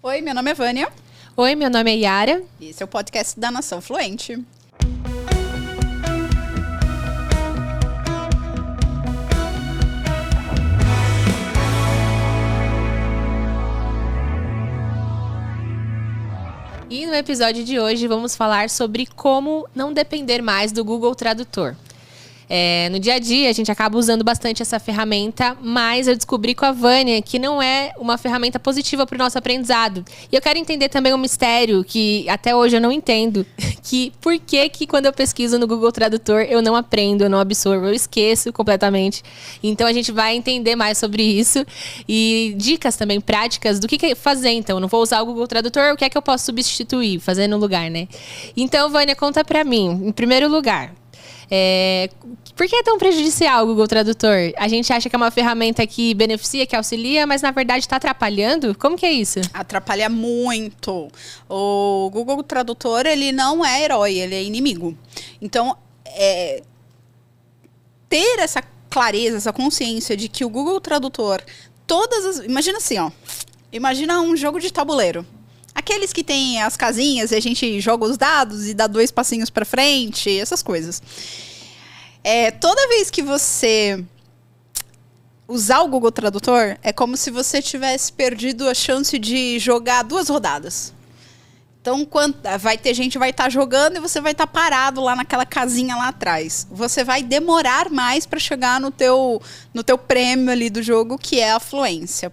Oi, meu nome é Vânia. Oi, meu nome é Yara. E esse é o podcast da Nação Fluente. E no episódio de hoje vamos falar sobre como não depender mais do Google Tradutor. No dia a dia a gente acaba usando bastante essa ferramenta, mas eu descobri com a Vânia que não é uma ferramenta positiva para o nosso aprendizado. E eu quero entender também um mistério que até hoje eu não entendo, que por que quando eu pesquiso no Google Tradutor eu não aprendo, eu não absorvo, eu esqueço completamente. Então a gente vai entender mais sobre isso e dicas também práticas do que fazer. Então, eu não vou usar o Google Tradutor, o que é que eu posso substituir, fazer no lugar, né? Então, Vânia, conta pra mim, em primeiro lugar, por que é tão prejudicial o Google Tradutor? A gente acha que é uma ferramenta que beneficia, que auxilia, mas na verdade está atrapalhando? Como que é isso? Atrapalha muito. O Google Tradutor, ele não é herói, ele é inimigo. Então, ter essa clareza, essa consciência de que o Google Tradutor, imagina assim, ó. Imagina um jogo de tabuleiro. Aqueles que tem as casinhas e a gente joga os dados e dá 2 passinhos pra frente, essas coisas. Toda vez que você usar o Google Tradutor, é como se você tivesse perdido a chance de jogar 2 rodadas. Então, vai ter gente que vai estar jogando e você vai estar parado lá naquela casinha lá atrás. Você vai demorar mais para chegar no teu prêmio ali do jogo, que é a fluência.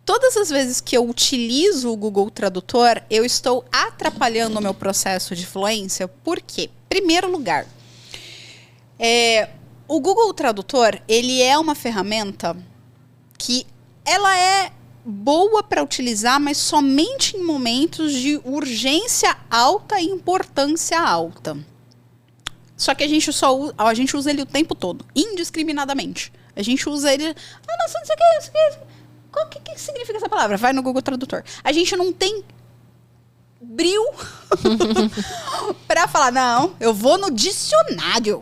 Todas as vezes que eu utilizo o Google Tradutor, eu estou atrapalhando o meu processo de fluência. Por quê? Primeiro lugar, o Google Tradutor, ele é uma ferramenta que ela é boa para utilizar, mas somente em momentos de urgência alta e importância alta. Só que a gente usa ele o tempo todo, indiscriminadamente. A gente usa ele... não sei o que... O que significa essa palavra? Vai no Google Tradutor. A gente não tem bril pra falar, não, eu vou no dicionário.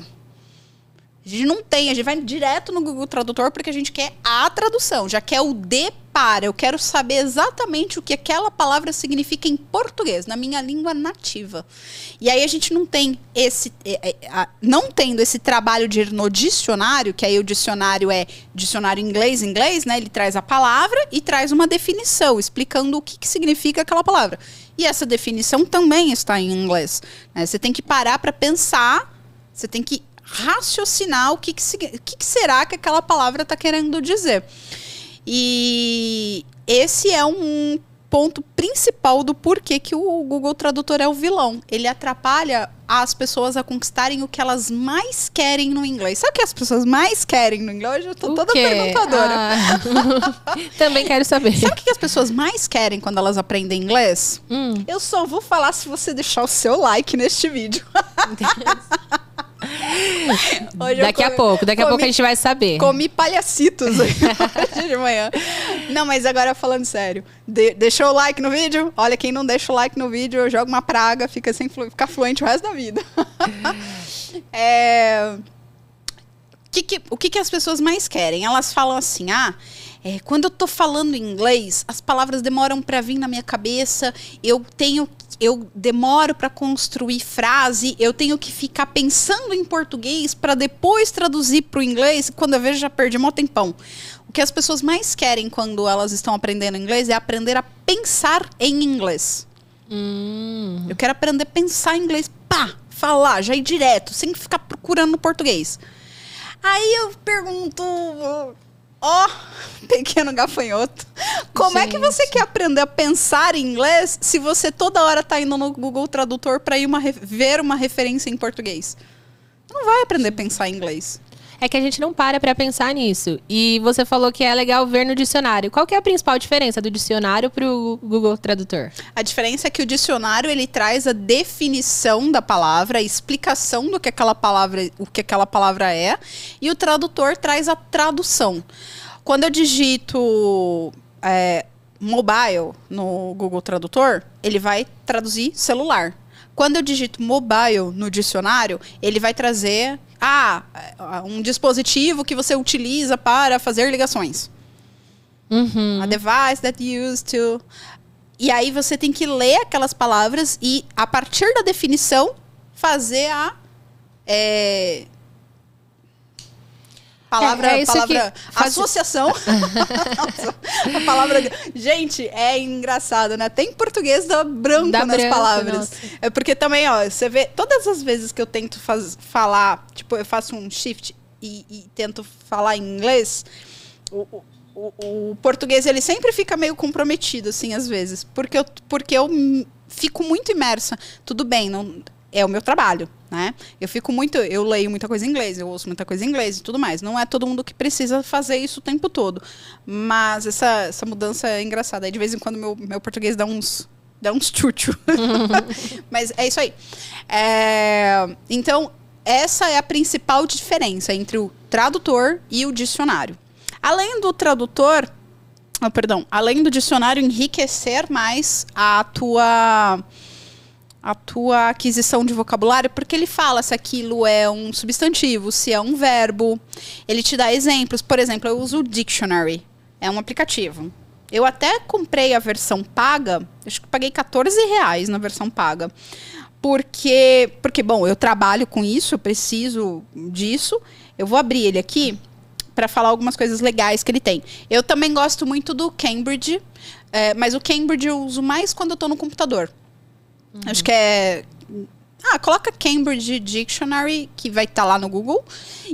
A gente não tem, a gente vai direto no Google Tradutor porque a gente quer a tradução, já quer o de para. Eu quero saber exatamente o que aquela palavra significa em português, na minha língua nativa. E aí a gente não tem não tendo esse trabalho de ir no dicionário, que aí o dicionário é dicionário inglês, né? Ele traz a palavra e traz uma definição, explicando o que significa aquela palavra. E essa definição também está em inglês, né? Você tem que parar para pensar, você tem que raciocinar o que será que aquela palavra está querendo dizer. E esse é um ponto principal do porquê que o Google Tradutor é o vilão. Ele atrapalha as pessoas a conquistarem o que elas mais querem no inglês. Sabe o que as pessoas mais querem no inglês? Hoje eu tô toda perguntadora. Também quero saber. Sabe o que as pessoas mais querem quando elas aprendem inglês? Eu só vou falar se você deixar o seu like neste vídeo. Daqui a pouco a gente vai saber. Comi palhacitos hoje de manhã. Não, mas agora falando sério. Deixou o like no vídeo? Olha, quem não deixa o like no vídeo, eu jogo uma praga, fica fluente o resto da vida. O que as pessoas mais querem? Elas falam assim, quando eu tô falando inglês, as palavras demoram para vir na minha cabeça, eu demoro para construir frase, eu tenho que ficar pensando em português para depois traduzir para o inglês, quando eu vejo já perdi mó tempão. O que as pessoas mais querem quando elas estão aprendendo inglês é aprender a pensar em inglês. Eu quero aprender a pensar em inglês, falar, já ir direto, sem ficar procurando no português. Aí eu pergunto... pequeno gafanhoto. Como é que você quer aprender a pensar em inglês se você toda hora tá indo no Google Tradutor para ir ver uma referência em português? Não vai aprender a pensar em inglês. É que a gente não para pensar nisso. E você falou que é legal ver no dicionário. Qual que é a principal diferença do dicionário pro Google Tradutor? A diferença é que o dicionário, ele traz a definição da palavra, a explicação do que aquela palavra é, e o tradutor traz a tradução. Quando eu digito mobile no Google Tradutor, ele vai traduzir celular. Quando eu digito mobile no dicionário, ele vai trazer um dispositivo que você utiliza para fazer ligações. A device that used to... E aí você tem que ler aquelas palavras e, a partir da definição, fazer a... Palavra, associação. A palavra... Gente, é engraçado, né? Tem português dá branco nas palavras. Nossa. É porque também, ó, você vê... Todas as vezes que eu tento falar... Tipo, eu faço um shift e tento falar em inglês... O português, ele sempre fica meio comprometido, assim, às vezes. Porque eu fico muito imersa. Tudo bem, não... É o meu trabalho, né? Eu leio muita coisa em inglês, eu ouço muita coisa em inglês e tudo mais. Não é todo mundo que precisa fazer isso o tempo todo. Mas essa mudança é engraçada. Aí, de vez em quando, meu português dá uns tchutchu. Mas é isso aí. Então, essa é a principal diferença entre o tradutor e o dicionário. Além do tradutor... além do dicionário enriquecer mais a tua aquisição de vocabulário, porque ele fala se aquilo é um substantivo, se é um verbo. Ele te dá exemplos. Por exemplo, eu uso o Dictionary. É um aplicativo. Eu até comprei a versão paga. Acho que paguei R$14 na versão paga. Porque, bom, eu trabalho com isso, eu preciso disso. Eu vou abrir ele aqui para falar algumas coisas legais que ele tem. Eu também gosto muito do Cambridge, mas o Cambridge eu uso mais quando eu estou no computador. Acho que coloca Cambridge Dictionary, que vai estar lá no Google.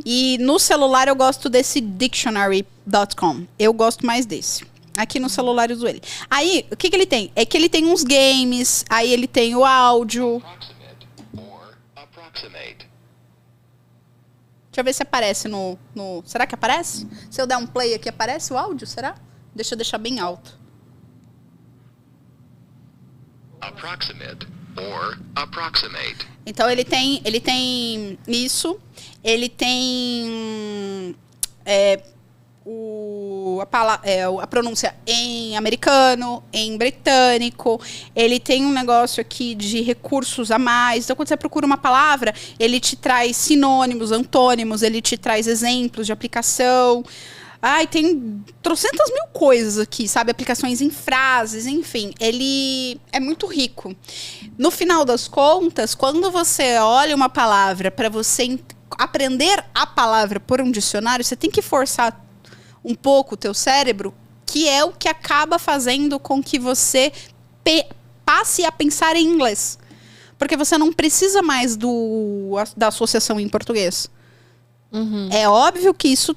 E no celular eu gosto desse dictionary.com. Eu gosto mais desse. Aqui no celular eu uso ele. Aí, o que ele tem? É que ele tem uns games, aí ele tem o áudio. Deixa eu ver se aparece no... Será que aparece? Se eu der um play aqui, aparece o áudio, será? Deixa eu deixar bem alto. Approximate or approximate. Então ele tem isso, ele tem a pronúncia em americano, em britânico. Ele tem um negócio aqui de recursos a mais. Então, quando você procura uma palavra, ele te traz sinônimos, antônimos, ele te traz exemplos de aplicação. Tem trocentas mil coisas aqui, sabe? Aplicações em frases, enfim. Ele é muito rico. No final das contas, quando você olha uma palavra para você aprender a palavra por um dicionário, você tem que forçar um pouco o teu cérebro, que é o que acaba fazendo com que você passe a pensar em inglês. Porque você não precisa mais da associação em português. Uhum. É óbvio que isso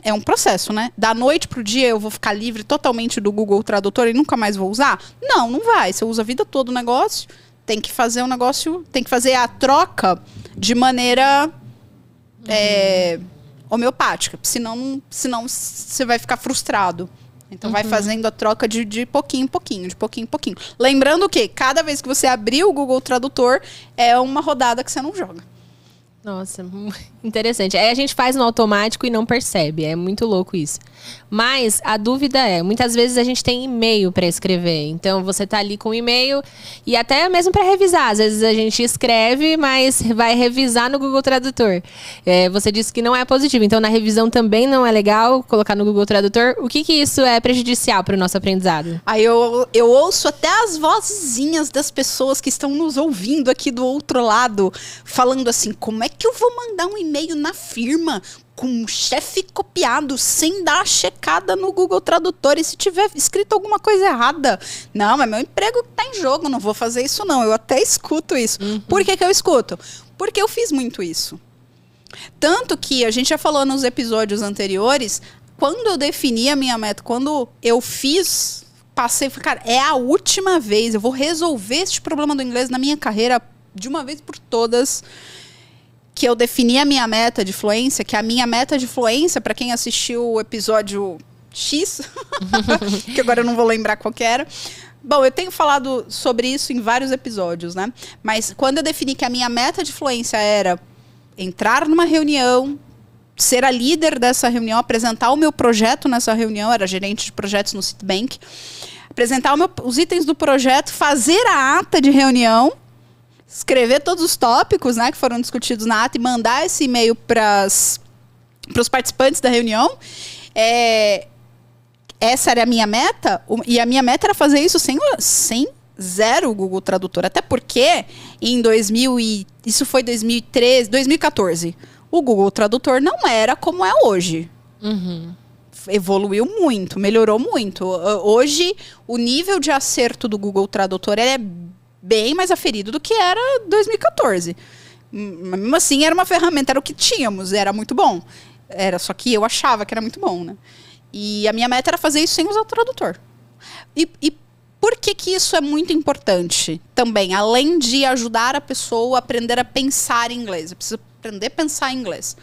é um processo, né? Da noite pro dia eu vou ficar livre totalmente do Google Tradutor e nunca mais vou usar? Não vai. Você usa a vida toda o negócio, tem que fazer tem que fazer a troca de maneira homeopática. Senão você vai ficar frustrado. Então vai fazendo a troca de pouquinho em pouquinho, de pouquinho em pouquinho. Lembrando que cada vez que você abrir o Google Tradutor, é uma rodada que você não joga. Nossa, interessante. Aí a gente faz no automático e não percebe. É muito louco isso. Mas a dúvida muitas vezes a gente tem e-mail para escrever. Então você tá ali com o e-mail e até mesmo para revisar. Às vezes a gente escreve, mas vai revisar no Google Tradutor. Você disse que não é positivo. Então na revisão também não é legal colocar no Google Tradutor. O que isso é prejudicial para o nosso aprendizado? Aí eu ouço até as vozinhas das pessoas que estão nos ouvindo aqui do outro lado, falando assim, como é que eu vou mandar um e-mail na firma com um chefe copiado sem dar a checada no Google Tradutor? E se tiver escrito alguma coisa errada? Não, é meu emprego que tá em jogo, não vou fazer isso não. Eu até escuto isso. Por que eu escuto? Porque eu fiz muito isso. Tanto que a gente já falou nos episódios anteriores, quando eu defini a minha meta, quando eu passei, cara, é a última vez, eu vou resolver este problema do inglês na minha carreira de uma vez por todas, que eu defini a minha meta de fluência, que a minha meta de fluência, para quem assistiu o episódio X, que agora eu não vou lembrar qual que era. Bom, eu tenho falado sobre isso em vários episódios, né? Mas quando eu defini que a minha meta de fluência era entrar numa reunião, ser a líder dessa reunião, apresentar o meu projeto nessa reunião, era gerente de projetos no Citibank, apresentar os itens do projeto, fazer a ata de reunião, escrever todos os tópicos, né, que foram discutidos na ata e mandar esse e-mail para os participantes da reunião. essa era a minha meta, e a minha meta era fazer isso sem zero Google Tradutor. Até porque isso foi 2013, 2014. O Google Tradutor não era como é hoje. Evoluiu muito, melhorou muito. Hoje, o nível de acerto do Google Tradutor é bem mais aferido do que era 2014. Mesmo assim, era uma ferramenta, era o que tínhamos, era muito bom. Só que eu achava que era muito bom, né? E a minha meta era fazer isso sem usar o tradutor. E por que isso é muito importante também? Além de ajudar a pessoa a aprender a pensar em inglês. Eu preciso aprender a pensar em inglês.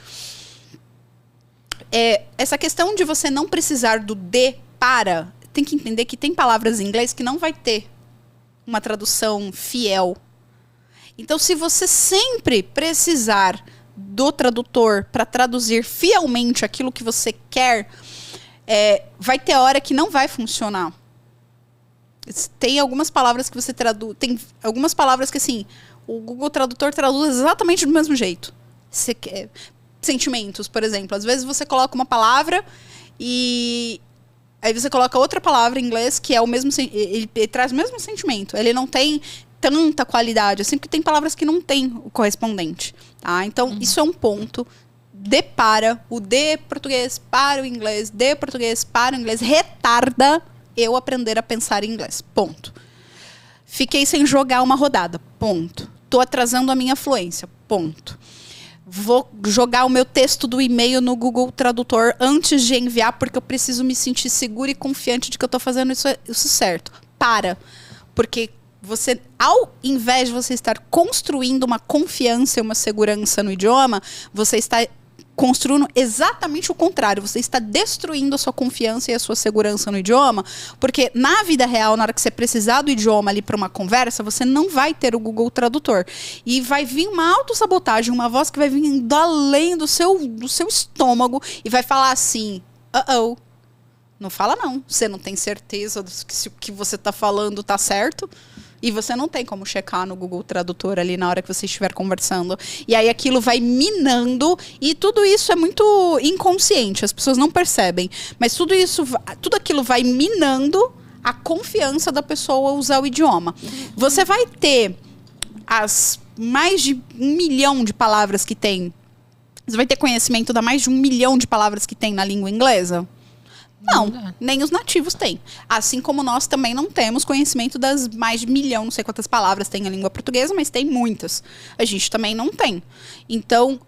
Essa questão de você não precisar do de para, tem que entender que tem palavras em inglês que não vai ter uma tradução fiel. Então, se você sempre precisar do tradutor para traduzir fielmente aquilo que você quer, vai ter hora que não vai funcionar. Tem algumas palavras que você traduz. Tem algumas palavras que, assim, o Google Tradutor traduz exatamente do mesmo jeito. Você quer sentimentos, por exemplo. Às vezes você coloca uma palavra e aí você coloca outra palavra em inglês que é o mesmo, ele traz o mesmo sentimento. Ele não tem tanta qualidade, assim, porque tem palavras que não tem o correspondente, tá? Então, isso é um ponto. O de português para o inglês, de português para o inglês, retarda eu aprender a pensar em inglês. Ponto. Fiquei sem jogar uma rodada. Ponto. Tô atrasando a minha fluência. Ponto. Vou jogar o meu texto do e-mail no Google Tradutor antes de enviar, porque eu preciso me sentir segura e confiante de que eu tô fazendo isso certo. Porque você, ao invés de você estar construindo uma confiança e uma segurança no idioma, você está construindo exatamente o contrário. Você está destruindo a sua confiança e a sua segurança no idioma, porque na vida real, na hora que você precisar do idioma ali para uma conversa, você não vai ter o Google Tradutor. E vai vir uma autossabotagem, uma voz que vai vir além do seu estômago e vai falar assim, não fala não. Você não tem certeza se o que você está falando está certo. E você não tem como checar no Google Tradutor ali na hora que você estiver conversando. E aí aquilo vai minando. E tudo isso é muito inconsciente. As pessoas não percebem. Mas tudo aquilo vai minando a confiança da pessoa a usar o idioma. Você vai ter as mais de 1 milhão de palavras que tem. Você vai ter conhecimento da mais de 1 milhão de palavras que tem na língua inglesa? Não, nem os nativos têm. Assim como nós também não temos conhecimento das mais de 1 milhão, não sei quantas palavras tem a língua portuguesa, mas tem muitas. A gente também não tem. Então,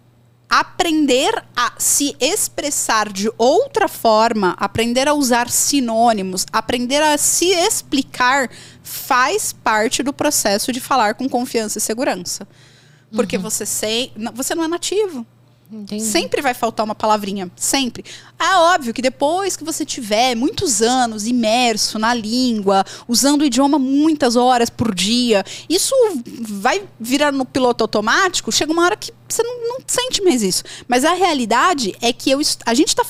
aprender a se expressar de outra forma, aprender a usar sinônimos, aprender a se explicar, faz parte do processo de falar com confiança e segurança. Porque você não é nativo. Entendi. Sempre vai faltar uma palavrinha, sempre. Óbvio que depois que você tiver muitos anos imerso na língua, usando o idioma muitas horas por dia, isso vai virar no piloto automático, chega uma hora que você não sente mais isso. Mas a realidade é que a gente está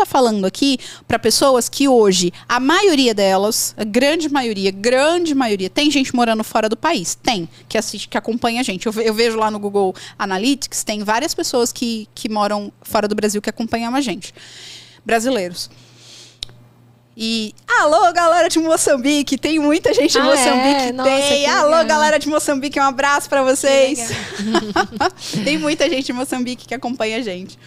falando aqui para pessoas que hoje, a maioria delas, a grande maioria, tem gente morando fora do país, que assiste, que acompanha a gente. Eu vejo lá no Google Analytics, tem várias pessoas que moram fora do Brasil que acompanham a gente. Brasileiros. E alô, galera de Moçambique, tem muita gente de Moçambique. Nossa, alô, galera de Moçambique, um abraço pra vocês. Tem muita gente de Moçambique que acompanha a gente.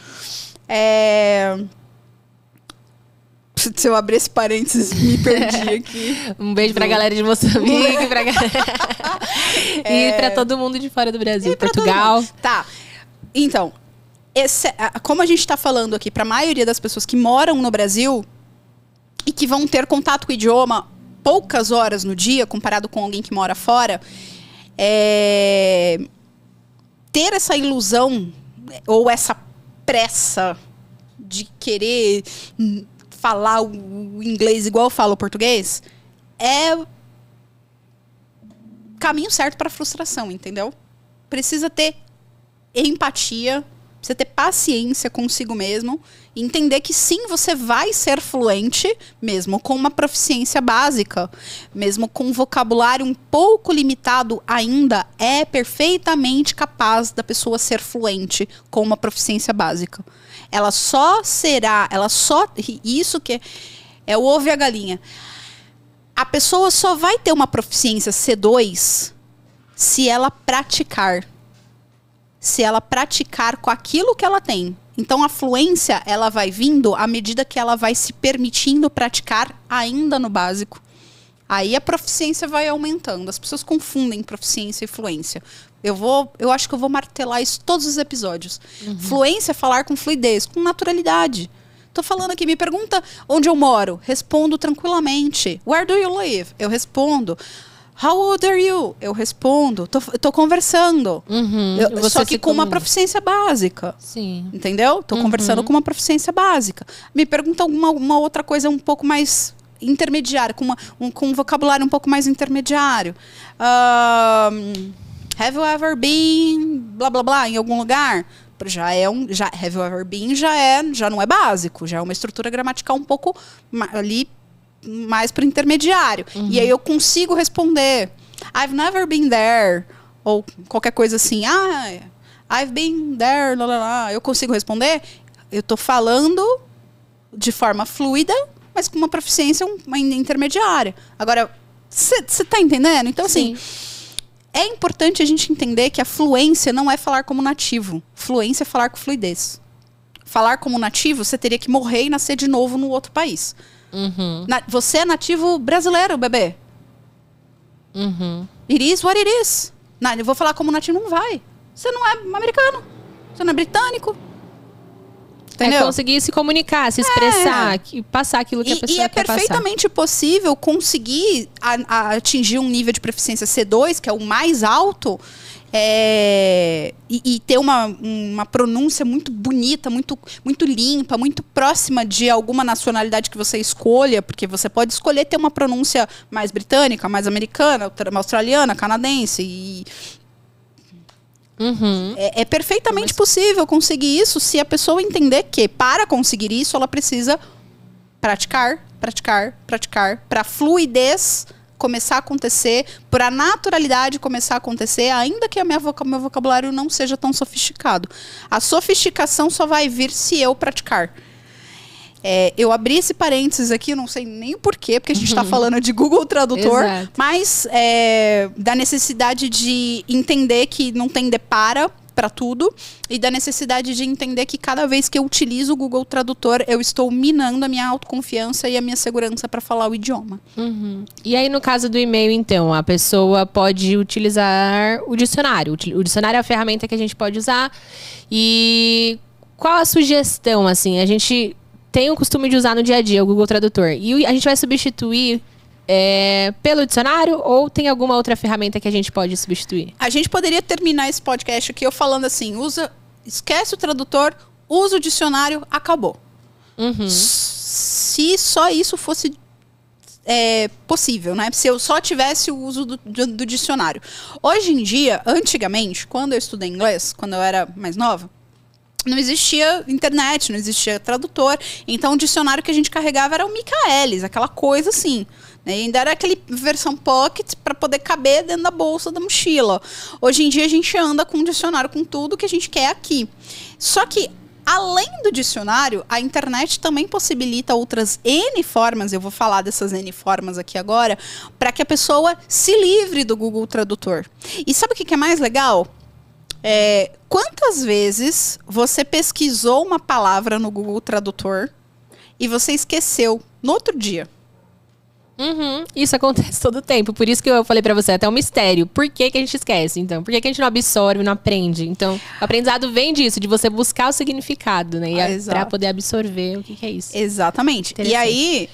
Se eu abrir esse parênteses, me perdi aqui. Um beijo pra galera de Moçambique, e pra todo mundo de fora do Brasil, Portugal. Tá, então, como a gente tá falando aqui pra maioria das pessoas que moram no Brasil e que vão ter contato com o idioma poucas horas no dia, comparado com alguém que mora fora, ter essa ilusão ou essa pressa de querer falar o inglês igual eu falo o português é caminho certo para frustração, entendeu? Precisa ter empatia, precisa ter paciência consigo mesmo e entender que sim, você vai ser fluente, mesmo com uma proficiência básica, mesmo com um vocabulário um pouco limitado ainda, é perfeitamente capaz da pessoa ser fluente com uma proficiência básica. Isso que É o ovo e a galinha. A pessoa só vai ter uma proficiência C2 se ela praticar. Se ela praticar com aquilo que ela tem. Então, a fluência, ela vai vindo à medida que ela vai se permitindo praticar ainda no básico. Aí a proficiência vai aumentando. As pessoas confundem proficiência e fluência. Eu acho que eu vou martelar isso todos os episódios. Fluência é falar com fluidez, com naturalidade. Tô falando aqui, me pergunta onde eu moro. Respondo tranquilamente. Where do you live? Eu respondo. How old are you? Eu respondo. Tô conversando. Só que com uma proficiência básica. Sim. Entendeu? Tô conversando com uma proficiência básica. Me pergunta uma outra coisa um pouco mais intermediária, com um vocabulário um pouco mais intermediário. Have you ever been blá blá blá em algum lugar? Have you ever been já não é básico, já é uma estrutura gramatical um pouco ali mais para intermediário. E aí eu consigo responder I've never been there ou qualquer coisa assim. I've been there, lá, lá, lá. Eu consigo responder. Eu tô falando de forma fluida, mas com uma proficiência intermediária. Agora, você tá entendendo? Então, assim, é importante a gente entender que a fluência não é falar como nativo. Fluência é falar com fluidez. Falar como nativo, você teria que morrer e nascer de novo no outro país. Você é nativo brasileiro, bebê. It is what it is. Eu vou falar como nativo, não vai. Você não é americano. Você não é britânico. Entendeu? É conseguir se comunicar, se expressar, passar aquilo que a pessoa quer passar. E é perfeitamente possível conseguir atingir um nível de proficiência C2, que é o mais alto, e ter uma pronúncia muito bonita, muito, muito limpa, muito próxima de alguma nacionalidade que você escolha, porque você pode escolher ter uma pronúncia mais britânica, mais americana, australiana, canadense e... É perfeitamente possível conseguir isso se a pessoa entender que, para conseguir isso, ela precisa praticar, para a fluidez começar a acontecer, para a naturalidade começar a acontecer, ainda que meu vocabulário não seja tão sofisticado. A sofisticação só vai vir se eu praticar. Eu abri esse parênteses aqui, não sei nem o porquê, porque a gente está falando de Google Tradutor, mas da necessidade de entender que não tem depara para tudo e da necessidade de entender que cada vez que eu utilizo o Google Tradutor, eu estou minando a minha autoconfiança e a minha segurança para falar o idioma. E aí, no caso do e-mail, então, a pessoa pode utilizar o dicionário. O dicionário é a ferramenta que a gente pode usar. E qual a sugestão, assim? A gente tem o costume de usar no dia a dia o Google Tradutor. E a gente vai substituir pelo dicionário ou tem alguma outra ferramenta que a gente pode substituir? A gente poderia terminar esse podcast aqui eu falando assim, esquece o tradutor, usa o dicionário, acabou. Se só isso fosse possível, né? Se eu só tivesse o uso do dicionário. Hoje em dia, antigamente, quando eu estudei inglês, quando eu era mais nova, não existia internet, não existia tradutor. Então, o dicionário que a gente carregava era o Michaelis, aquela coisa assim. Né? E ainda era aquele versão pocket para poder caber dentro da bolsa da mochila. Hoje em dia, a gente anda com um dicionário com tudo que a gente quer aqui. Só que, além do dicionário, a internet também possibilita outras N formas, eu vou falar dessas N formas aqui agora, para que a pessoa se livre do Google Tradutor. E sabe o que é mais legal? Quantas vezes você pesquisou uma palavra no Google Tradutor e você esqueceu no outro dia? Isso acontece todo o tempo. Por isso que eu falei pra você, até um mistério. Por que a gente esquece, então? Por que a gente não absorve, não aprende? Então, o aprendizado vem disso, de você buscar o significado, né? Pra poder absorver o que é isso. Exatamente. E aí,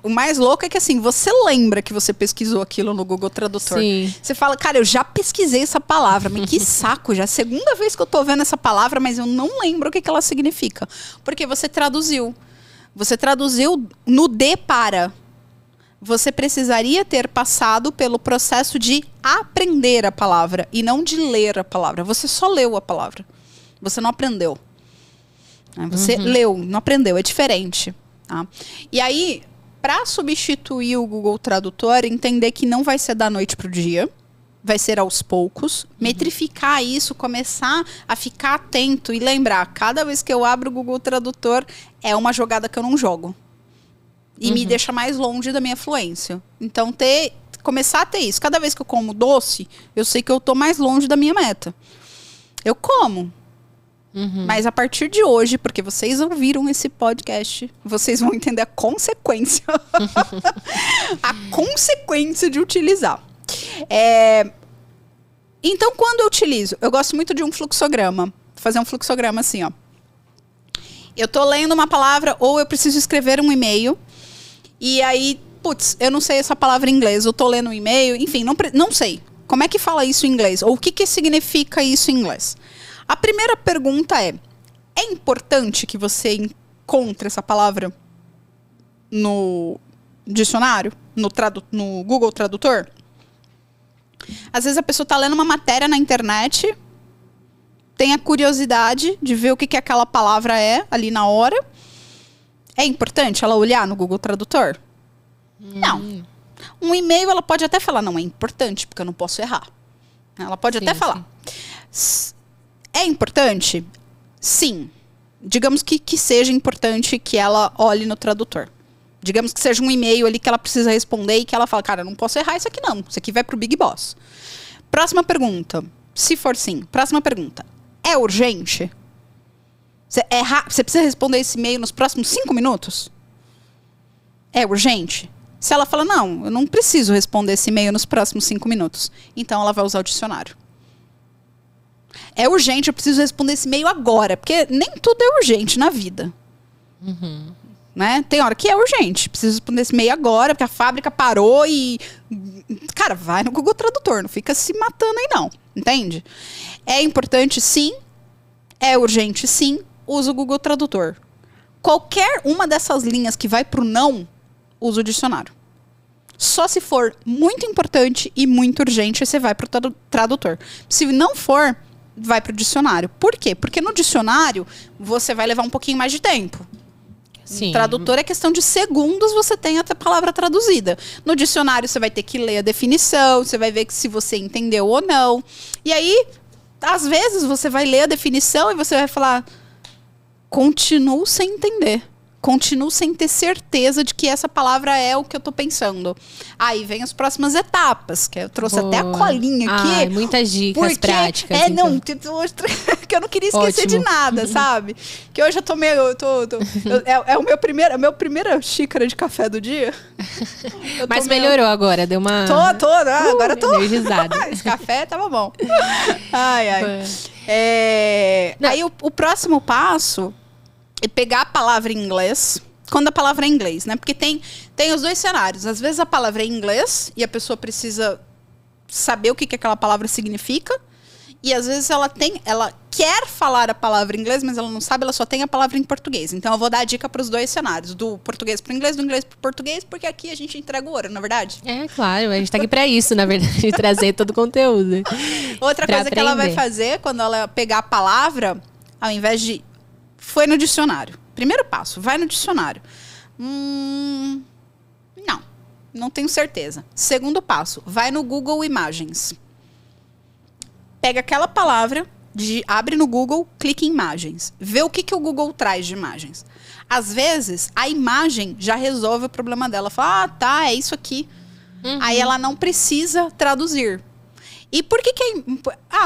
o mais louco é que assim, você lembra que você pesquisou aquilo no Google Tradutor. Sim. Você fala, cara, eu já pesquisei essa palavra, mas que saco, já é a segunda vez que eu tô vendo essa palavra, mas eu não lembro o que ela significa. Porque você traduziu. Você traduziu no de para. Você precisaria ter passado pelo processo de aprender a palavra e não de ler a palavra. Você só leu a palavra. Você não aprendeu. Você leu, não aprendeu. É diferente. Tá? E aí, para substituir o Google Tradutor, entender que não vai ser da noite para o dia. Vai ser aos poucos. Metrificar isso, começar a ficar atento e lembrar. Cada vez que eu abro o Google Tradutor, é uma jogada que eu não jogo. E me deixa mais longe da minha fluência. Então, começar a ter isso. Cada vez que eu como doce, eu sei que eu tô mais longe da minha meta. Eu como. Mas a partir de hoje, porque vocês ouviram esse podcast, vocês vão entender a consequência. A consequência de utilizar. Então, quando eu utilizo, eu gosto muito de um fluxograma. Fazer um fluxograma assim, ó. Eu tô lendo uma palavra ou eu preciso escrever um e-mail. E aí, putz, eu não sei essa palavra em inglês. Eu tô lendo um e-mail, enfim, não sei. Como é que fala isso em inglês? Ou o que significa isso em inglês? A primeira pergunta é importante que você encontre essa palavra no dicionário? No Google Tradutor? Às vezes a pessoa está lendo uma matéria na internet, tem a curiosidade de ver o que aquela palavra é ali na hora. É importante ela olhar no Google Tradutor? Não. Um e-mail ela pode até falar, não é importante, porque eu não posso errar. Ela pode até falar. É importante? Sim. Digamos que seja importante que ela olhe no tradutor. Digamos que seja um e-mail ali que ela precisa responder e que ela fala, cara, eu não posso errar isso aqui não. Isso aqui vai pro Big Boss. Próxima pergunta. Se for sim. Próxima pergunta. É urgente? Você precisa responder esse e-mail nos próximos 5 minutos? É urgente? Se ela fala, não, eu não preciso responder esse e-mail nos próximos 5 minutos. Então ela vai usar o dicionário. É urgente, eu preciso responder esse e-mail agora. Porque nem tudo é urgente na vida. Né? Tem hora que é urgente. Preciso responder esse e-mail agora, porque a fábrica parou e... Cara, vai no Google Tradutor. Não fica se matando aí, não. Entende? É importante, sim. É urgente, sim. Usa o Google Tradutor. Qualquer uma dessas linhas que vai pro não, usa o dicionário. Só se for muito importante e muito urgente, você vai pro tradutor. Se não for, vai pro dicionário. Por quê? Porque no dicionário, você vai levar um pouquinho mais de tempo. Sim. Tradutor é questão de segundos, você tem a palavra traduzida. No dicionário, você vai ter que ler a definição, você vai ver se você entendeu ou não. E aí, às vezes, você vai ler a definição e você vai falar... Continuo sem entender. Continuo sem ter certeza de que essa palavra é o que eu tô pensando. Aí vem as próximas etapas, que eu trouxe até a colinha aqui. Ai, muitas dicas práticas. Não, que eu não queria esquecer de nada, sabe? Que hoje eu tô meio... é a minha primeira xícara de café do dia. Mas melhorou agora, deu uma... Tô, agora tô... energizada. Esse café tava bom. Ai. Aí o próximo passo... é pegar a palavra em inglês, quando a palavra é em inglês, né? Porque tem os dois cenários. Às vezes a palavra é em inglês e a pessoa precisa saber o que aquela palavra significa. E às vezes ela quer falar a palavra em inglês, mas ela não sabe, ela só tem a palavra em português. Então eu vou dar a dica para os dois cenários, do português para o inglês, do inglês para o português, porque aqui a gente entrega o ouro, na verdade. É, claro, a gente tá aqui para isso, na verdade, trazer todo o conteúdo. Outra coisa que ela vai fazer, quando ela pegar a palavra, ao invés de... Foi no dicionário. Primeiro passo, vai no dicionário. Não tenho certeza. Segundo passo, vai no Google Imagens. Pega aquela palavra, abre no Google, clica em imagens. Vê o que o Google traz de imagens. Às vezes, a imagem já resolve o problema dela. Fala, tá, é isso aqui. Aí ela não precisa traduzir. E por que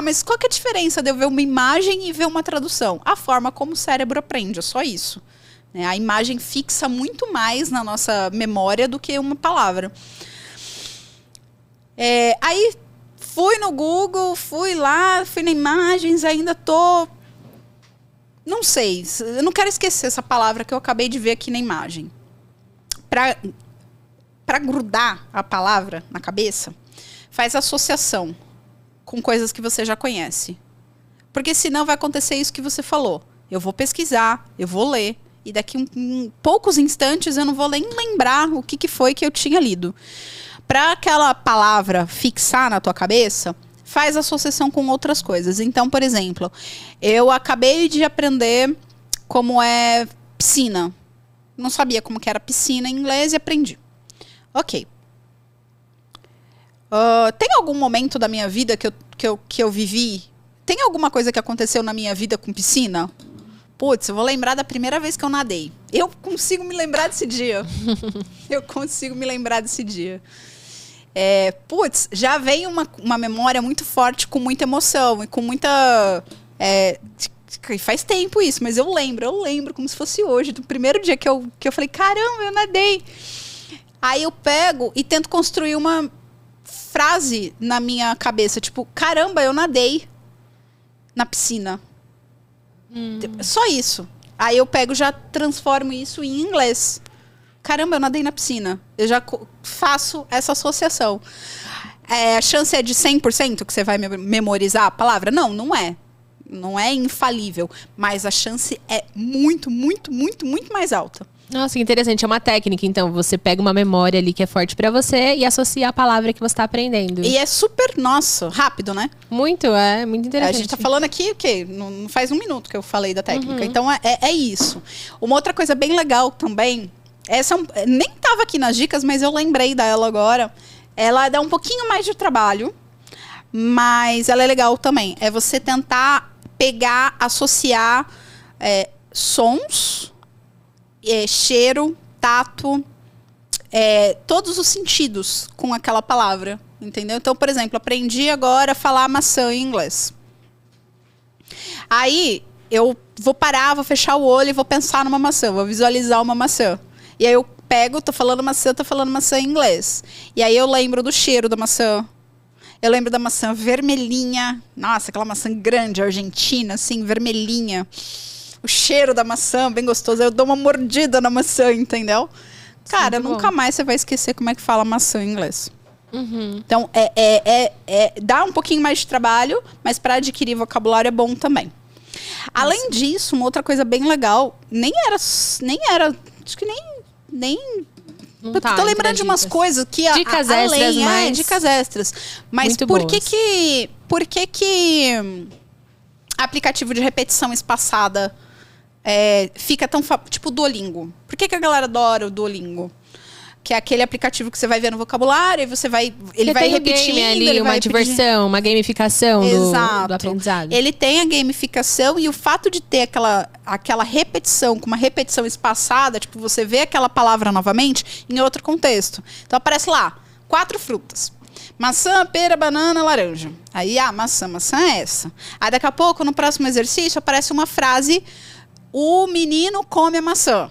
mas qual que é a diferença de eu ver uma imagem e ver uma tradução? A forma como o cérebro aprende, é só isso. A imagem fixa muito mais na nossa memória do que uma palavra. Aí fui no Google, fui lá, fui na imagens, ainda tô... Não sei, eu não quero esquecer essa palavra que eu acabei de ver aqui na imagem. Para grudar a palavra na cabeça, faz associação com coisas que você já conhece. Porque senão vai acontecer isso que você falou. Eu vou pesquisar, eu vou ler, e daqui em poucos instantes eu não vou nem lembrar o que foi que eu tinha lido. Para aquela palavra fixar na tua cabeça, faz associação com outras coisas. Então, por exemplo, eu acabei de aprender como é piscina. Não sabia como que era piscina em inglês e aprendi. Ok. Tem algum momento da minha vida que eu vivi? Tem alguma coisa que aconteceu na minha vida com piscina? Putz, eu vou lembrar da primeira vez que eu nadei. Eu consigo me lembrar desse dia. Eu consigo me lembrar desse dia. Putz, já vem uma memória muito forte, com muita emoção e com muita... faz tempo isso, mas eu lembro como se fosse hoje, do primeiro dia que eu falei, caramba, eu nadei. Aí eu pego e tento construir uma frase na minha cabeça, tipo, caramba, eu nadei na piscina. Só isso. Aí eu pego e já transformo isso em inglês. Caramba, eu nadei na piscina. Eu já faço essa associação. A chance é de 100% que você vai memorizar a palavra? Não, não é. Não é infalível. Mas a chance é muito, muito, muito, muito mais alta. Nossa, que interessante. É uma técnica, então. Você pega uma memória ali que é forte pra você e associa a palavra que você tá aprendendo. E é super, nossa, rápido, né? Muito interessante. A gente tá falando aqui, o quê? Não faz 1 minuto que eu falei da técnica. Então, é isso. Uma outra coisa bem legal também, essa nem tava aqui nas dicas, mas eu lembrei dela agora. Ela dá um pouquinho mais de trabalho, mas ela é legal também. É você tentar pegar, associar sons... cheiro, tato, todos os sentidos com aquela palavra, entendeu? Então, por exemplo, aprendi agora a falar maçã em inglês. Aí, eu vou parar, vou fechar o olho e vou pensar numa maçã, vou visualizar uma maçã. E aí eu pego, tô falando maçã em inglês. E aí eu lembro do cheiro da maçã. Eu lembro da maçã vermelhinha. Nossa, aquela maçã grande, argentina, assim, vermelhinha. O cheiro da maçã, bem gostoso. Eu dou uma mordida na maçã, entendeu? Cara, nunca mais você vai esquecer como é que fala maçã em inglês. Então, dá um pouquinho mais de trabalho, mas para adquirir vocabulário é bom também. Além disso, uma outra coisa bem legal, nem era, acho que nem tô lembrando de umas coisas que dicas extras, mas dicas extras. Mas por que aplicativo de repetição espaçada fica tão... Tipo o Duolingo. Por que a galera adora o Duolingo? Que é aquele aplicativo que você vai ver no vocabulário e você vai... Ele vai repetindo. Game ali, uma diversão, uma gamificação do aprendizado. Ele tem a gamificação e o fato de ter aquela repetição, com uma repetição espaçada, tipo, você vê aquela palavra novamente em outro contexto. Então aparece lá, 4 frutas. Maçã, pera, banana, laranja. Aí, maçã é essa. Aí daqui a pouco, no próximo exercício, aparece uma frase: o menino come a maçã.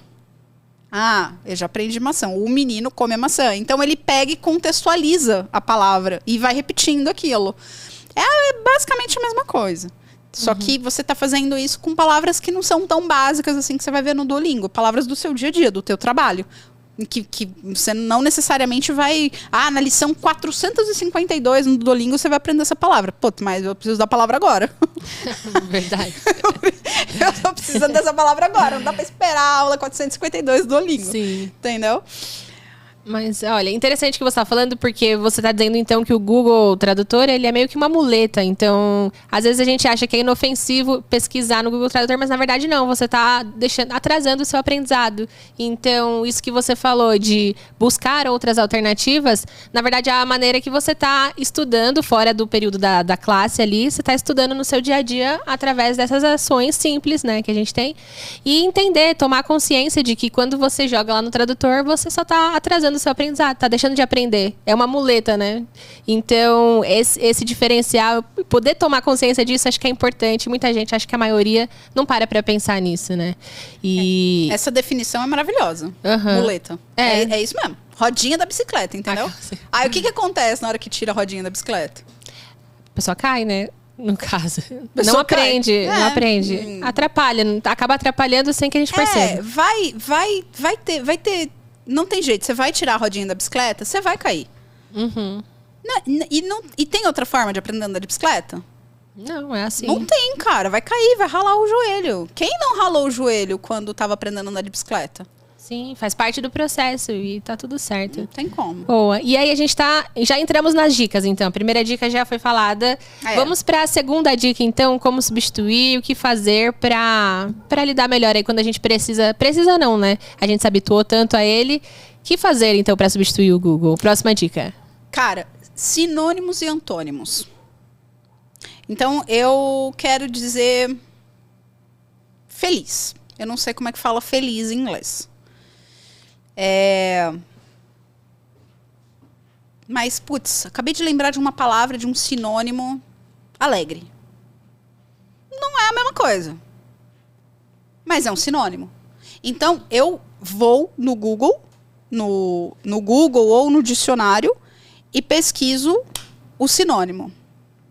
Eu já aprendi maçã. O menino come a maçã. Então ele pega e contextualiza a palavra e vai repetindo aquilo. É basicamente a mesma coisa. Só que você está fazendo isso com palavras que não são tão básicas assim que você vai ver no Duolingo. Palavras do seu dia a dia, do teu trabalho. Que você não necessariamente vai... na lição 452 no Duolingo você vai aprender essa palavra. Mas eu preciso da palavra agora. Verdade. Eu tô precisando dessa palavra agora. Não dá pra esperar a aula 452 do Duolingo. Sim. Entendeu? Mas, olha, interessante o que você está falando, porque você está dizendo, então, que o Google Tradutor, ele é meio que uma muleta. Então, às vezes a gente acha que é inofensivo pesquisar no Google Tradutor, mas na verdade não. Você está atrasando o seu aprendizado. Então, isso que você falou de buscar outras alternativas, na verdade é a maneira que você está estudando fora do período da classe ali. Você está estudando no seu dia a dia através dessas ações simples, né, que a gente tem. E entender, tomar consciência de que quando você joga lá no tradutor, você só está atrasando o seu aprendizado, tá deixando de aprender. É uma muleta, né? Então, esse diferencial, poder tomar consciência disso, acho que é importante. Muita gente, acho que a maioria, não para pensar nisso, né? E... Essa definição é maravilhosa. Muleta. É isso mesmo. Rodinha da bicicleta, entendeu? Aí o que acontece na hora que tira a rodinha da bicicleta? A pessoa cai, né? No caso. Não aprende, não aprende. Atrapalha, acaba atrapalhando sem que a gente perceba. Vai ter... Não tem jeito, você vai tirar a rodinha da bicicleta, você vai cair. E tem outra forma de aprender a andar de bicicleta? Não, é assim. Não tem, cara. Vai cair, vai ralar o joelho. Quem não ralou o joelho quando estava aprendendo a andar de bicicleta? Sim, faz parte do processo e tá tudo certo. Não tem como. Boa. E aí a gente já entramos nas dicas, então. A primeira dica já foi falada. Vamos para a segunda dica, então. Como substituir, o que fazer para lidar melhor aí quando a gente precisa... Precisa não, né? A gente se habituou tanto a ele. O que fazer, então, para substituir o Google? Próxima dica. Cara, sinônimos e antônimos. Então, eu quero dizer... Feliz. Eu não sei como é que fala feliz em inglês. Mas, putz, acabei de lembrar de uma palavra, de um sinônimo. Alegre. Não é a mesma coisa. Mas é um sinônimo. Então, eu vou no Google, no Google ou no dicionário e pesquiso o sinônimo.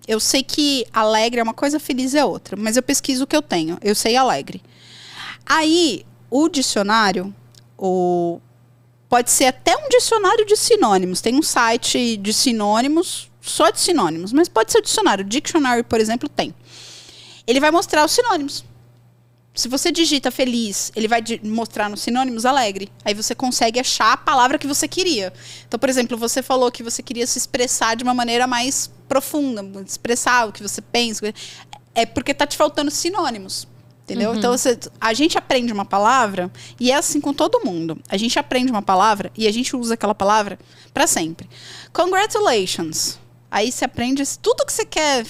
Eu sei que alegre é uma coisa, feliz é outra. Mas eu pesquiso o que eu tenho. Eu sei alegre. Aí, o dicionário, pode ser até um dicionário de sinônimos. Tem um site de sinônimos, só de sinônimos. Mas pode ser o dicionário. Dictionary, por exemplo, tem. Ele vai mostrar os sinônimos. Se você digita feliz, ele vai mostrar nos sinônimos alegre. Aí você consegue achar a palavra que você queria. Então, por exemplo, você falou que você queria se expressar de uma maneira mais profunda, expressar o que você pensa. É porque tá te faltando sinônimos. Entendeu? Então, a gente aprende uma palavra, e é assim com todo mundo. A gente aprende uma palavra e a gente usa aquela palavra para sempre. Congratulations. Aí você aprende tudo que você quer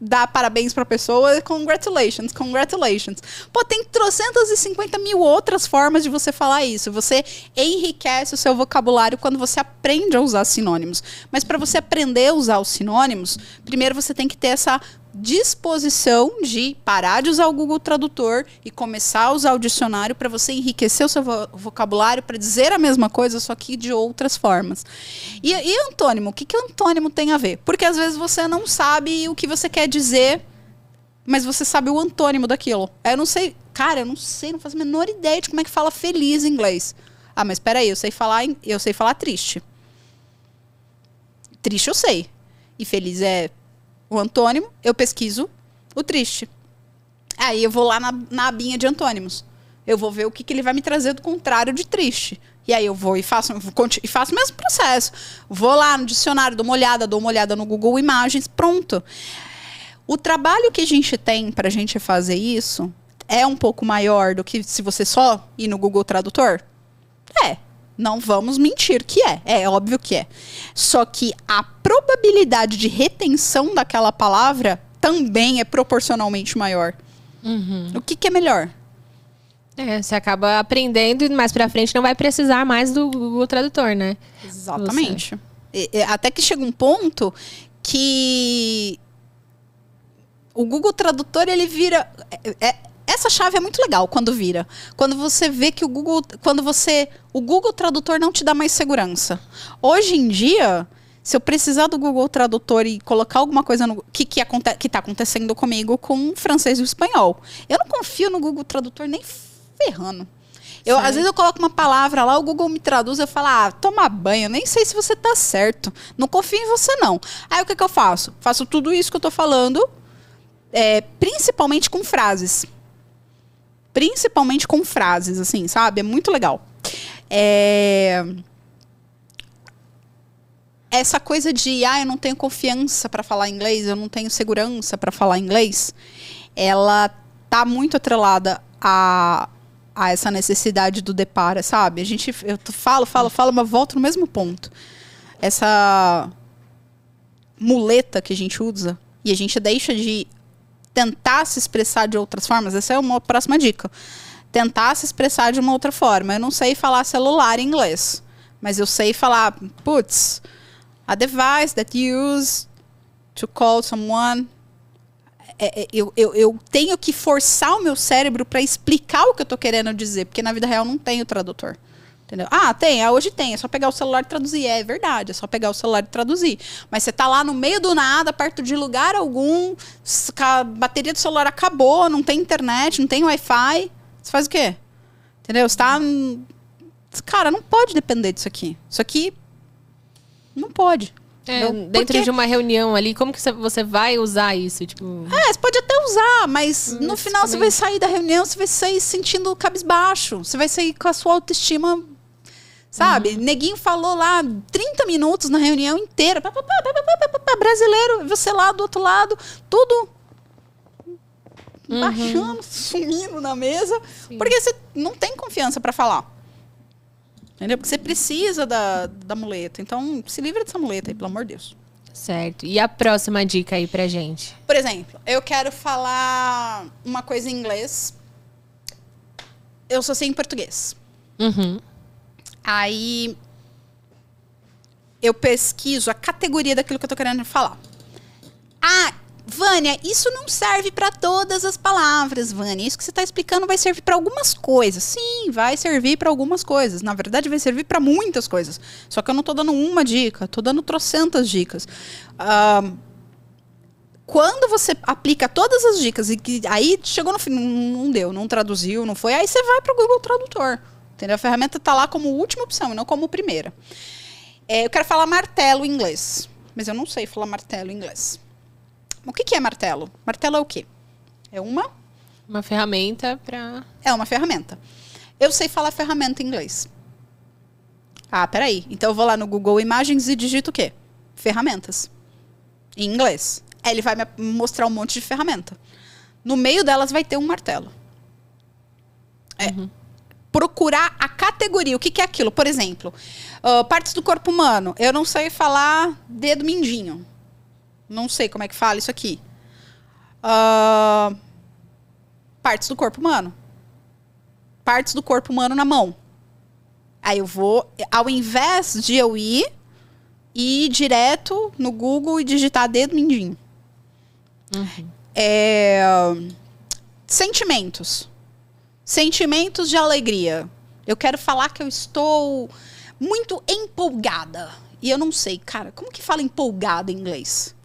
dar parabéns pra pessoa, congratulations, congratulations. Pô, tem 350 mil outras formas de você falar isso. Você enriquece o seu vocabulário quando você aprende a usar sinônimos. Mas para você aprender a usar os sinônimos, primeiro você tem que ter essa disposição de parar de usar o Google Tradutor e começar a usar o dicionário para você enriquecer o seu vocabulário para dizer a mesma coisa, só que de outras formas. E antônimo? O que antônimo tem a ver? Porque às vezes você não sabe o que você quer dizer, mas você sabe o antônimo daquilo. Eu não sei, cara, não faço a menor ideia de como é que fala feliz em inglês. Ah, mas peraí, eu sei falar triste. Triste eu sei. E feliz é o antônimo, eu pesquiso o triste. Aí eu vou lá na abinha de antônimos. Eu vou ver o que ele vai me trazer do contrário de triste. E aí eu vou e faço o mesmo processo. Vou lá no dicionário, dou uma olhada no Google Imagens, pronto. O trabalho que a gente tem pra gente fazer isso é um pouco maior do que se você só ir no Google Tradutor? Não vamos mentir que é óbvio que é. Só que a probabilidade de retenção daquela palavra também é proporcionalmente maior. O que é melhor? Você acaba aprendendo e mais pra frente não vai precisar mais do Google Tradutor, né? Exatamente. Até que chega um ponto que o Google Tradutor, ele vira... Essa chave é muito legal quando vira. Quando você vê que o Google Tradutor não te dá mais segurança. Hoje em dia, se eu precisar do Google Tradutor e colocar alguma coisa que está acontecendo comigo com francês e o espanhol, eu não confio no Google Tradutor nem ferrando. Às vezes eu coloco uma palavra lá, o Google me traduz, eu falo, toma banho, eu nem sei se você tá certo. Não confio em você, não. Aí o que eu faço? Faço tudo isso que eu tô falando, principalmente com frases. Principalmente com frases, assim, sabe? É muito legal. Essa coisa de, eu não tenho confiança para falar inglês, eu não tenho segurança para falar inglês, ela tá muito atrelada a essa necessidade do depara, sabe? Eu falo, mas volto no mesmo ponto. Essa muleta que a gente usa e a gente deixa de tentar se expressar de outras formas. Essa é uma próxima dica. Tentar se expressar de uma outra forma. Eu não sei falar celular em inglês, mas eu sei falar, a device that you use to call someone. Eu tenho que forçar o meu cérebro para explicar o que eu tô querendo dizer, porque na vida real não tem o tradutor. Entendeu? Hoje tem, é só pegar o celular e traduzir. É verdade, é só pegar o celular e traduzir. Mas você tá lá no meio do nada, perto de lugar algum, a bateria do celular acabou, não tem internet, não tem Wi-Fi. Você faz o quê? Entendeu? Você tá... Cara, não pode depender disso aqui. Isso aqui não pode. Dentro de uma reunião ali, como que você vai usar isso? Você pode até usar, mas no final você vai sair da reunião, você vai sair sentindo cabisbaixo. Você vai sair com a sua autoestima... Sabe? Neguinho falou lá 30 minutos na reunião inteira. Brasileiro, você lá do outro lado, tudo baixando, sumindo na mesa. Sim. Porque você não tem confiança para falar. Entendeu? Porque você precisa da muleta. Então, se livra dessa muleta aí, pelo amor de Deus. Certo. E a próxima dica aí pra gente? Por exemplo, eu quero falar uma coisa em inglês. eu só sei em português. Uhum. Aí eu pesquiso a categoria daquilo que eu tô querendo falar. Ah, Vânia, isso não serve para todas as palavras, Vânia. Isso que você está explicando vai servir para algumas coisas. Sim, vai servir para algumas coisas. Na verdade, vai servir para muitas coisas. Só que eu não estou dando uma dica, estou dando trocentas dicas. Quando você aplica todas as dicas e que aí chegou no fim, não deu, não traduziu, não foi, aí você vai para o Google Tradutor. Entendeu? A ferramenta está lá como última opção e não como primeira. Eu quero falar martelo em inglês, mas eu não sei falar martelo em inglês. O que é martelo? Martelo é o quê? É uma ferramenta para... É uma ferramenta. Eu sei falar ferramenta em inglês. Ah, peraí. Então eu vou lá no Google Imagens e digito o quê? Ferramentas. Em inglês. Aí ele vai me mostrar um monte de ferramenta. No meio delas vai ter um martelo. Procurar a categoria. O que é aquilo? Por exemplo, partes do corpo humano. Eu não sei falar dedo mindinho. Não sei como é que fala isso aqui. Partes do corpo humano. Partes do corpo humano na mão. Aí eu vou, ao invés de eu ir direto no Google e digitar dedo mindinho. Sentimentos. Sentimentos de alegria. Eu quero falar que eu estou muito empolgada. E eu não sei, cara, como que fala empolgada em inglês?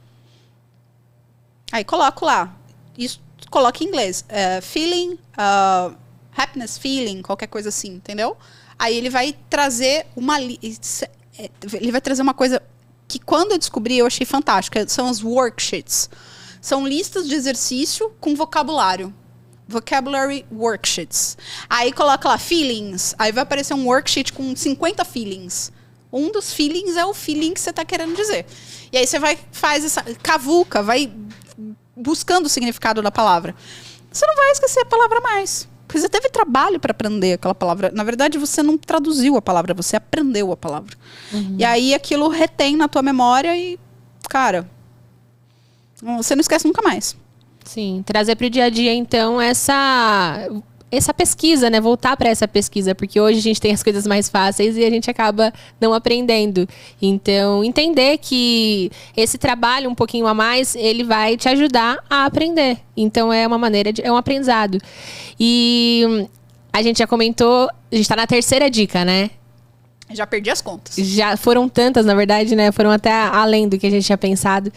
Aí coloco lá. Isso, coloco em inglês. Feeling, happiness feeling, qualquer coisa assim, entendeu? Aí ele vai trazer ele vai trazer uma coisa que quando eu descobri eu achei fantástica. São as worksheets. São listas de exercício com vocabulário. Vocabulary worksheets. Aí coloca lá feelings. Aí vai aparecer um worksheet com 50 feelings. Um dos feelings é o feeling que você está querendo dizer. E aí você faz essa cavuca, vai buscando o significado da palavra. Você não vai esquecer a palavra mais. Porque você teve trabalho para aprender aquela palavra. Na verdade, você não traduziu a palavra, você aprendeu a palavra. E aí aquilo retém na tua memória e, cara, você não esquece nunca mais. Sim, trazer para o dia a dia, então, essa pesquisa, né? Voltar para essa pesquisa, porque hoje a gente tem as coisas mais fáceis e a gente acaba não aprendendo. Então, entender que esse trabalho um pouquinho a mais, ele vai te ajudar a aprender. Então, é uma maneira é um aprendizado. E a gente já comentou, a gente está na terceira dica, né? Já perdi as contas. Já foram tantas, na verdade, né? Foram até além do que a gente tinha pensado.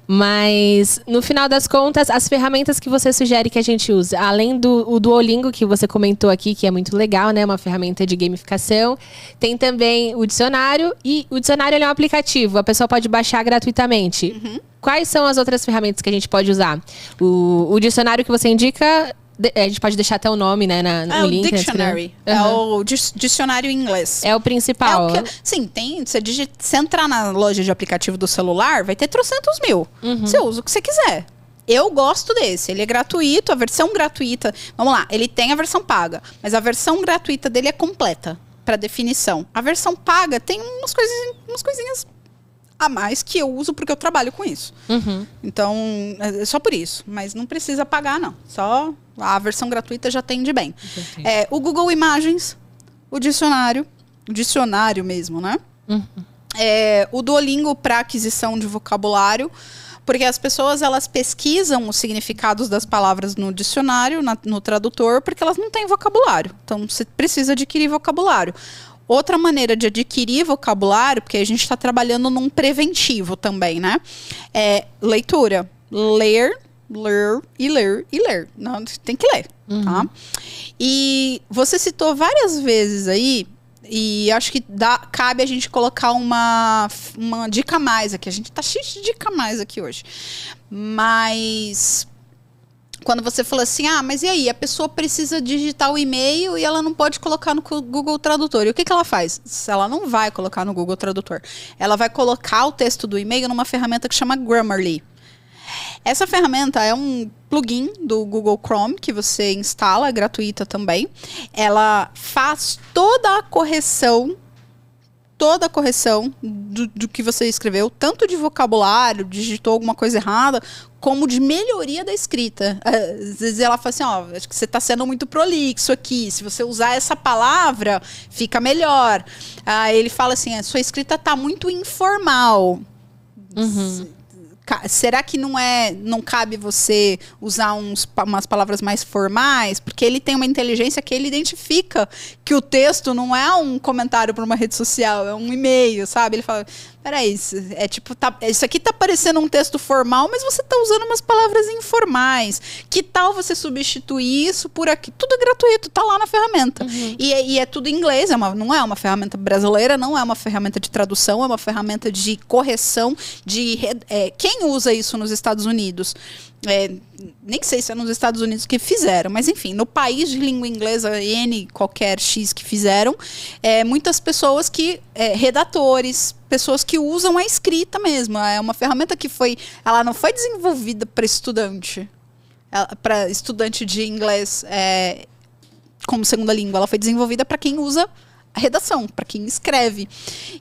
Mas, no final das contas, as ferramentas que você sugere que a gente use, além do Duolingo, que você comentou aqui, que é muito legal, né? Uma ferramenta de gamificação. Tem também o dicionário. E o dicionário ele é um aplicativo. A pessoa pode baixar gratuitamente. Quais são as outras ferramentas que a gente pode usar? O dicionário que você indica... A gente pode deixar até o nome, né, no link. É o Dictionary. É o dicionário em inglês. É o principal. Sim, você entrar na loja de aplicativo do celular, vai ter 300 mil. Você usa o que você quiser. Eu gosto desse. Ele é gratuito, a versão gratuita... Vamos lá, ele tem a versão paga. Mas a versão gratuita dele é completa, para definição. A versão paga tem umas coisinhas a mais que eu uso porque eu trabalho com isso. Então, é só por isso. Mas não precisa pagar, não. Só a versão gratuita já atende bem. O Google Imagens, o dicionário mesmo, né? O Duolingo para aquisição de vocabulário, porque as pessoas elas pesquisam os significados das palavras no dicionário, no tradutor, porque elas não têm vocabulário. Então, você precisa adquirir vocabulário. Outra maneira de adquirir vocabulário, porque a gente está trabalhando num preventivo também, né? É leitura. Ler e ler. Não, tem que ler, tá? E você citou várias vezes aí, e acho que cabe a gente colocar uma dica a mais aqui. A gente tá cheio de dica a mais aqui hoje. Mas... Quando você falou assim, mas e aí? A pessoa precisa digitar o e-mail e ela não pode colocar no Google Tradutor. E o que ela faz? Ela não vai colocar no Google Tradutor. Ela vai colocar o texto do e-mail numa ferramenta que chama Grammarly. Essa ferramenta é um plugin do Google Chrome que você instala, é gratuita também. Ela faz toda a correção toda a correção do que você escreveu, tanto de vocabulário, digitou alguma coisa errada, como de melhoria da escrita. Às vezes ela fala assim, ó, acho que você está sendo muito prolixo aqui, se você usar essa palavra, fica melhor. Aí ele fala assim, a sua escrita está muito informal. Será que não cabe você usar umas palavras mais formais? Porque ele tem uma inteligência que ele identifica que o texto não é um comentário para uma rede social, é um e-mail, sabe? Ele fala, peraí, isso aqui tá parecendo um texto formal, mas você tá usando umas palavras informais. Que tal você substituir isso por aqui? Tudo gratuito, tá lá na ferramenta. E é tudo em inglês, não é uma ferramenta brasileira, não é uma ferramenta de tradução, é uma ferramenta de correção, quem usa isso nos Estados Unidos? Nem sei se é nos Estados Unidos que fizeram, mas enfim, no país de língua inglesa, N qualquer X que fizeram, muitas pessoas redatores, pessoas que usam a escrita mesmo. É uma ferramenta que ela não foi desenvolvida para estudante de inglês como segunda língua, ela foi desenvolvida para quem usa a redação, para quem escreve.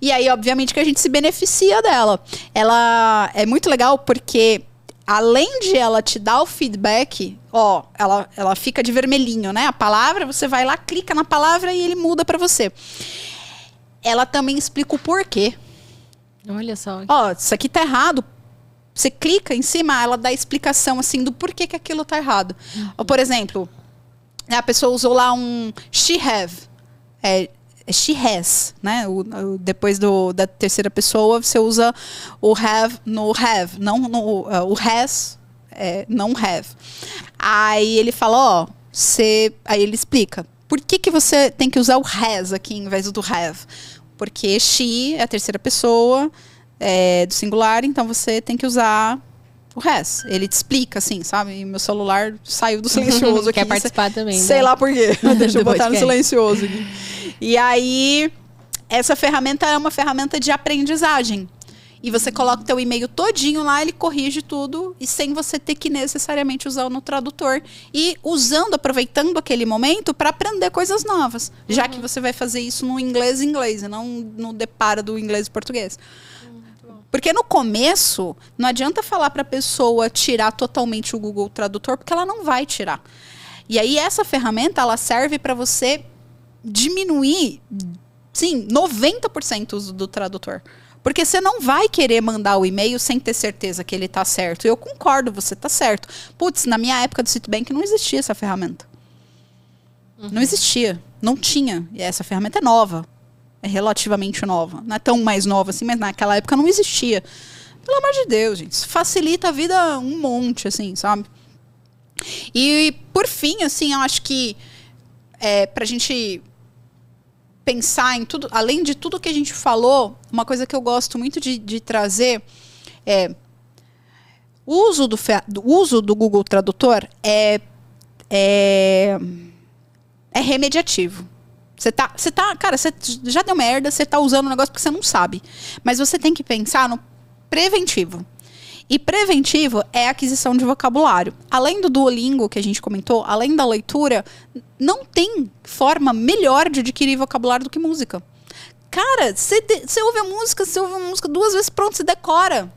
E aí, obviamente, que a gente se beneficia dela. Ela é muito legal porque, além de ela te dar o feedback, ela fica de vermelhinho, né? A palavra, você vai lá, clica na palavra e ele muda para você. Ela também explica o porquê. Olha só. Isso aqui tá errado. Você clica em cima, ela dá a explicação, assim, do porquê que aquilo tá errado. Ou, por exemplo, a pessoa usou lá um she have. She has, né? Depois da terceira pessoa, você usa o have no have. Não o has, não have. Aí ele fala, aí ele explica. Por que você tem que usar o has aqui em vez do have? Porque she é a terceira pessoa do singular, então você tem que usar o has. Ele te explica, assim, sabe? E meu celular saiu do silencioso aqui. Quer participar também, Sei lá por quê. Deixa eu botar no podcast. silencioso aqui. E aí, essa ferramenta é uma ferramenta de aprendizagem. E você coloca o teu e-mail todinho lá, ele corrige tudo, e sem você ter que necessariamente usar no tradutor. E aproveitando aquele momento para aprender coisas novas. Já que você vai fazer isso no inglês, e não no deparo do inglês e português. Porque no começo, não adianta falar para a pessoa tirar totalmente o Google Tradutor, porque ela não vai tirar. E aí essa ferramenta, ela serve para você diminuir, sim, 90% o uso do tradutor. Porque você não vai querer mandar o e-mail sem ter certeza que ele tá certo. Eu concordo, você tá certo. Putz, na minha época do Citibank não existia essa ferramenta. Não existia. Não tinha. E essa ferramenta é nova. É relativamente nova. Não é tão mais nova assim, mas naquela época não existia. Pelo amor de Deus, gente. Isso facilita a vida um monte, assim, sabe? E, por fim, assim, eu acho que pra gente pensar em tudo, além de tudo que a gente falou, uma coisa que eu gosto muito de trazer o uso do Google Tradutor é remediativo. Cara, você já deu merda, você tá usando um negócio porque você não sabe. Mas você tem que pensar no preventivo. E preventivo é a aquisição de vocabulário. Além do Duolingo que a gente comentou, além da leitura, não tem forma melhor de adquirir vocabulário do que música. Cara, você ouve a música, 2 vezes, pronto, você decora.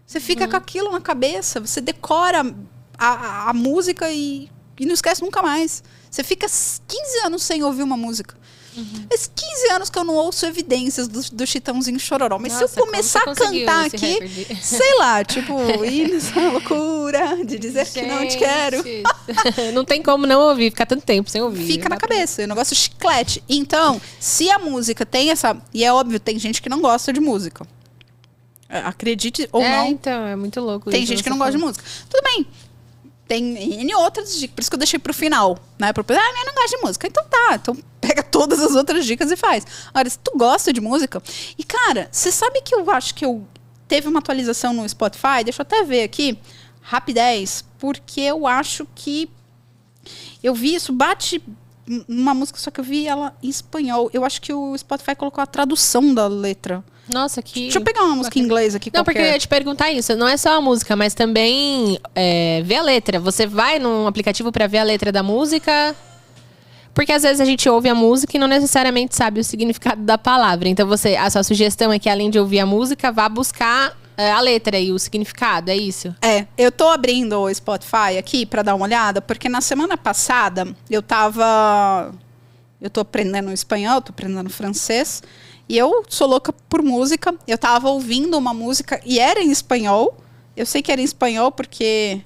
Você fica com aquilo na cabeça, você decora a música e não esquece nunca mais. Você fica 15 anos sem ouvir uma música. Faz 15 anos que eu não ouço evidências do Chitãozinho Chororó. Mas Nossa, se eu começar a cantar aqui, sei lá, tipo, isso é loucura de dizer que não te quero. Não tem como não ouvir, ficar tanto tempo sem ouvir. Fica na cabeça, é um negócio chiclete. Então, se a música tem essa... E é óbvio, tem gente que não gosta de música. Acredite ou não. Então, é muito louco. Tem gente que não gosta de música. Tudo bem. Tem N outras dicas, por isso que eu deixei pro final, né? Eu não gosto de música. Então tá, então pega todas as outras dicas e faz. Agora, se tu gosta de música... E, cara, você sabe que eu acho que teve uma atualização no Spotify? Deixa eu até ver aqui, rapidez, porque eu acho que... Eu vi isso, bate uma música, só que eu vi ela em espanhol. Eu acho que o Spotify colocou a tradução da letra. Nossa, que... Deixa eu pegar uma música em inglês aqui. Não, porque eu ia te perguntar isso. Não é só a música, mas também ver a letra. Você vai num aplicativo pra ver a letra da música? Porque às vezes a gente ouve a música e não necessariamente sabe o significado da palavra. Então a sua sugestão é que além de ouvir a música, vá buscar a letra e o significado, é isso? Eu tô abrindo o Spotify aqui pra dar uma olhada, porque na semana passada eu tô aprendendo espanhol, tô aprendendo francês, e eu sou louca por música. Eu tava ouvindo uma música e era em espanhol. Eu sei que era em espanhol porque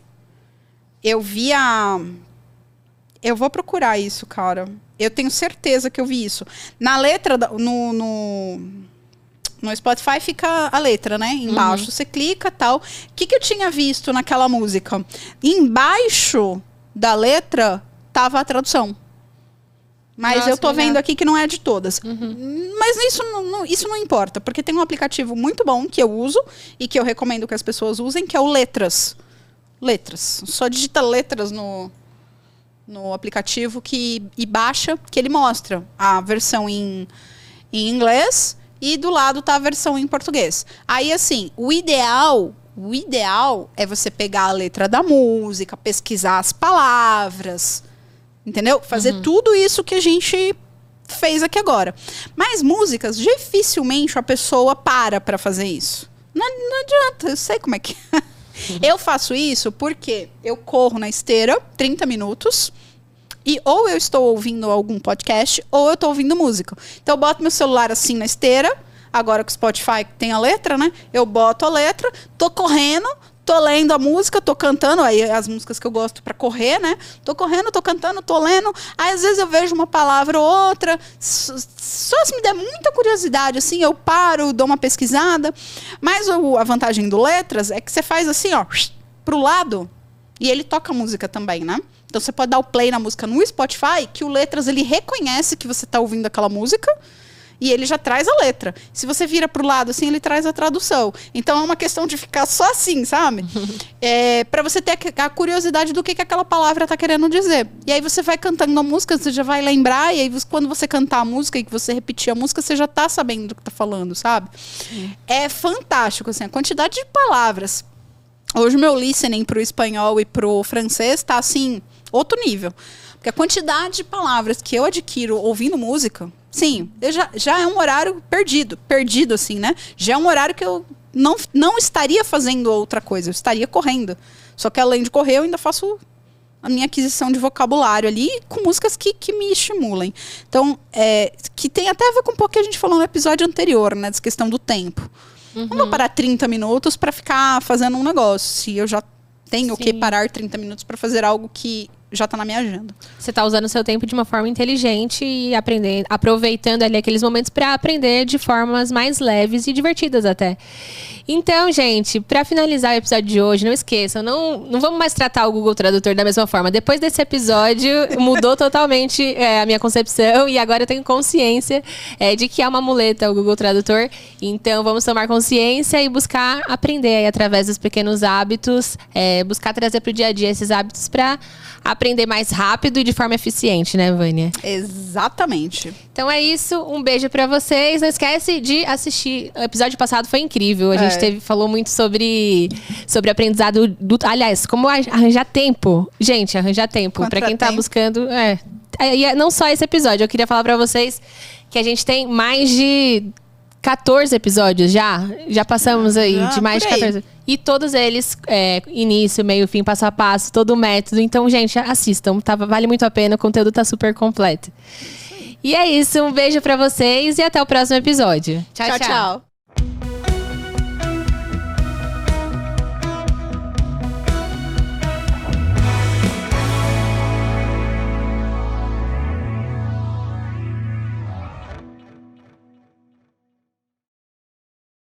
eu via... Eu vou procurar isso, cara. Eu tenho certeza que eu vi isso. Na letra, no Spotify fica a letra, né? Embaixo. Você clica e tal. O que eu tinha visto naquela música? Embaixo da letra tava a tradução. Mas Nossa, eu tô legal. vendo aqui que não é de todas. Mas isso não importa, porque tem um aplicativo muito bom que eu uso e que eu recomendo que as pessoas usem, que é o Letras. Letras. Só digita letras no aplicativo e baixa, que ele mostra a versão em inglês e do lado tá a versão em português. Aí, assim, o ideal é você pegar a letra da música, pesquisar as palavras, entendeu? Fazer tudo isso que a gente fez aqui agora. Mas músicas, dificilmente a pessoa para fazer isso. Não adianta, eu sei como é que é. Eu faço isso porque eu corro na esteira 30 minutos e ou eu estou ouvindo algum podcast ou eu estou ouvindo música. Então eu boto meu celular assim na esteira, agora que o Spotify tem a letra, né? Eu boto a letra, tô correndo, tô lendo a música, tô cantando, aí as músicas que eu gosto pra correr, né? Tô correndo, tô cantando, tô lendo. Aí às vezes eu vejo uma palavra ou outra, só se me der muita curiosidade, assim, eu paro, dou uma pesquisada. Mas a vantagem do Letras é que você faz assim, ó, pro lado, e ele toca a música também, né? Então você pode dar o play na música no Spotify, que o Letras, ele reconhece que você tá ouvindo aquela música, e ele já traz a letra. Se você vira pro lado, assim, ele traz a tradução. Então é uma questão de ficar só assim, sabe? Pra você ter a curiosidade do que aquela palavra tá querendo dizer. E aí você vai cantando a música, você já vai lembrar, e aí quando você cantar a música e que você repetir a música, você já tá sabendo do que tá falando, sabe? É fantástico, assim, a quantidade de palavras. Hoje o meu listening pro espanhol e pro francês tá, assim, outro nível. Porque a quantidade de palavras que eu adquiro ouvindo música, sim, já é um horário perdido assim, né? Já é um horário que eu não estaria fazendo outra coisa, eu estaria correndo. Só que além de correr, eu ainda faço a minha aquisição de vocabulário ali com músicas que me estimulem. Então, que tem até a ver com um pouco que a gente falou no episódio anterior, né? Dessa questão do tempo. Não vou parar 30 minutos para ficar fazendo um negócio, se eu já tenho que parar 30 minutos para fazer algo que já tá na minha agenda. Você tá usando o seu tempo de uma forma inteligente e aproveitando ali aqueles momentos para aprender de formas mais leves e divertidas até. Então, gente, para finalizar o episódio de hoje, não esqueçam, não vamos mais tratar o Google Tradutor da mesma forma. Depois desse episódio, mudou totalmente a minha concepção e agora eu tenho consciência de que é uma muleta o Google Tradutor. Então, vamos tomar consciência e buscar aprender aí, através dos pequenos hábitos, buscar trazer pro dia a dia esses hábitos para aprender mais rápido e de forma eficiente, né, Vânia? Exatamente. Então é isso, um beijo pra vocês. Não esquece de assistir. O episódio passado foi incrível. A gente falou muito sobre aprendizado aliás, como arranjar tempo. Gente, arranjar tempo. Pra quem tá buscando. E não só esse episódio. Eu queria falar pra vocês que a gente tem mais de 14 episódios já. Já passamos aí de mais de 14. E todos eles, início, meio, fim, passo a passo, todo o método. Então, gente, assistam. Vale muito a pena, o conteúdo tá super completo. E é isso, um beijo pra vocês e até o próximo episódio. Tchau, tchau.